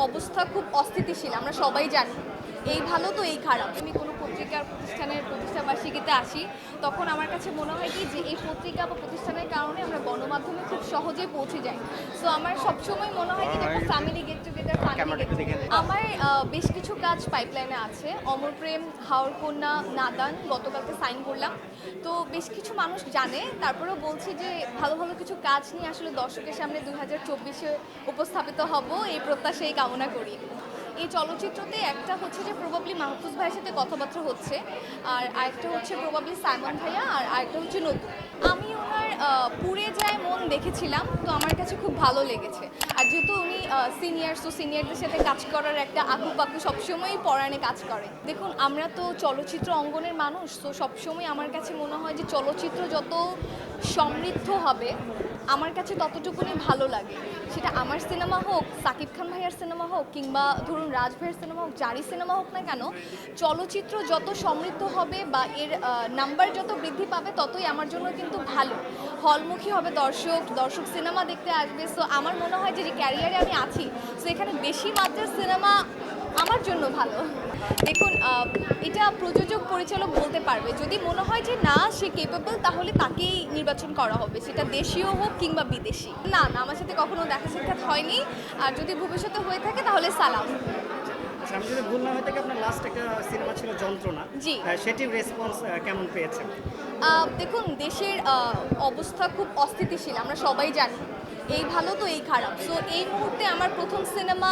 অবস্থা খুব অস্থিতিশীল, আমরা সবাই জানি। এই ভালো তো এই খারাপ। আমি কোনো পত্রিকার প্রতিষ্ঠানের প্রতিষ্ঠাবার্ষিকীতে আসি, তখন আমার কাছে মনে হয় কি যে এই পত্রিকা বা প্রতিষ্ঠানের কারণে আমরা গণমাধ্যমে খুব সহজেই পৌঁছে যাই। সো আমার সবসময় মনে হয় কি যে একটা ফ্যামিলি গেট টুগেদার, আমার বেশ কিছু কাজ পাইপলাইনে আছে। অমরপ্রেম, হাওর কন্যা, নাদান গতকালকে সাইন করলাম। তো বেশ কিছু মানুষ জানে, তারপরেও বলছি যে ভালো ভালো কিছু কাজ নিয়ে আসলে দর্শকের সামনে 2024-এ উপস্থাপিত হব, এই প্রত্যাশাই কামনা করি। এই চলচ্চিত্রতে একটা হচ্ছে যে প্রবাবলি মাহফুজ ভাইয়ের সাথে কথাবার্তা হচ্ছে, আর আরেকটা হচ্ছে প্রবাবলি সাইমন ভাইয়া, আর আরেকটা হচ্ছে নতুন। আমি ওনার পুড়ে যায় মন দেখেছিলাম, তো আমার কাছে খুব ভালো লেগেছে। আর যেহেতু উনি সিনিয়র, তো সিনিয়রদের সাথে কাজ করার একটা আঁকু পাকু সবসময়ই পরাণে কাজ করে। দেখুন, আমরা তো চলচ্চিত্র অঙ্গনের মানুষ, তো সবসময় আমার কাছে মনে হয় যে চলচ্চিত্র যত সমৃদ্ধ হবে আমার কাছে ততটুকুনি ভালো লাগে। সেটা আমার সিনেমা হোক, সাকিব খান ভাইয়ার সিনেমা হোক, কিংবা ধরুন রাজ ভাইয়ের সিনেমা হোক, যারই সিনেমা হোক না কেন, চলচ্চিত্র যত সমৃদ্ধ হবে বা এর নাম্বার যত বৃদ্ধি পাবে ততই আমার জন্য কিন্তু ভালো। হলমুখী হবে দর্শক, দর্শক সিনেমা দেখতে আসবে। সো আমার মনে হয় যে ক্যারিয়ারে আমি আছি, সো এখানে বেশি মাত্রার সিনেমা আমার জন্য ভালো। দেখুন, এটা প্রযোজক পরিচালক বলতে পারবে। যদি মনে হয় যে না সে কেপেবল, তাহলে তাকেই নির্বাচন করা হবে, সেটা দেশীয় হোক কিংবা বিদেশি। না না, আমার সাথে কখনো দেখা সাক্ষাৎ হয়নি, আর যদি ভবিষ্যতে হয়ে থাকে তাহলে সালাম। আচ্ছা, আমি যদি ভুল না হয়ে থাকি, আপনার লাস্ট একটা সিনেমা ছিল যন্ত্রণা। জি। সেটির রেসপন্স কেমন পেয়েছেন? দেখুন, দেশের অবস্থা খুব অস্থিতিশীল, আমরা সবাই জানি। এই ভালো তো এই খারাপ। সো এই মুহূর্তে আমার প্রথম সিনেমা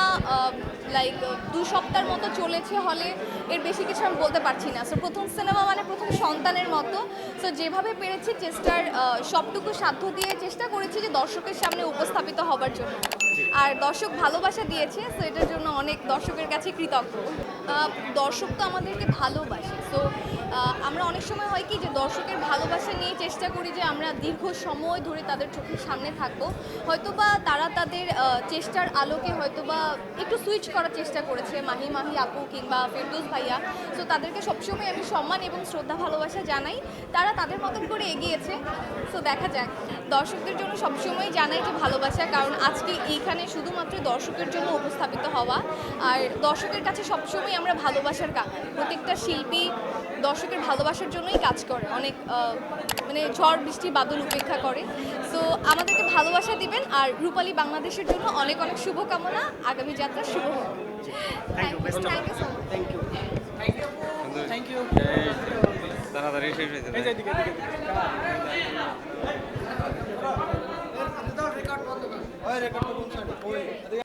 লাইক 2 সপ্তাহের মতো চলেছে হলে, এর বেশি কিছু আমি বলতে পারছি না। সো প্রথম সিনেমা মানে প্রথম সন্তানের মতো। সো যেভাবে পেরেছি চেষ্টার সবটুকু সাধ্য দিয়ে চেষ্টা করেছি যে দর্শকের সামনে উপস্থাপিত হবার জন্য। আর দর্শক ভালোবাসা দিয়েছে, সো এটার জন্য অনেক দর্শকের কাছে কৃতজ্ঞ। দর্শক তো আমাদেরকে ভালোবাসে। সো আমরা অনেক সময় হয় কি যে দর্শকের ভালোবাসা নিয়ে চেষ্টা করি যে আমরা দীর্ঘ সময় ধরে তাদের চোখের সামনে থাকবো। হয়তোবা তারা তাদের চেষ্টার আলোকে হয়তোবা একটু সুইচ করার চেষ্টা করেছে, মাহি আপু কিংবা ফেরদৌস ভাইয়া। সো তাদেরকে সবসময় আমি সম্মান এবং শ্রদ্ধা ভালোবাসা জানাই। তারা তাদের মতন করে এগিয়েছে। সো দেখা যাক। দর্শকদের জন্য সবসময় জানাই যে ভালোবাসা, কারণ আজকে এইখানে শুধুমাত্র দর্শকের জন্য উপস্থাপিত হওয়া। আর দর্শকের কাছে সবসময় আমরা ভালোবাসার কাঙ্গাল। প্রত্যেকটা শিল্পী দর্শকের ভালোবাসার জন্যই কাজ করে, অনেক মানে ঝড় বৃষ্টি বাদল উপেক্ষা করে। সো আমাদেরকে ভালোবাসা দিবেন, আর রূপালী বাংলাদেশের জন্য অনেক অনেক শুভকামনা। আগামী যাত্রা শুভ হোক। Thank you so much. Thank you. Thank you. তাড়াতাড়ি শেষ হয়েছে। রেকর্ড বন্ধ কর। রেকর্ড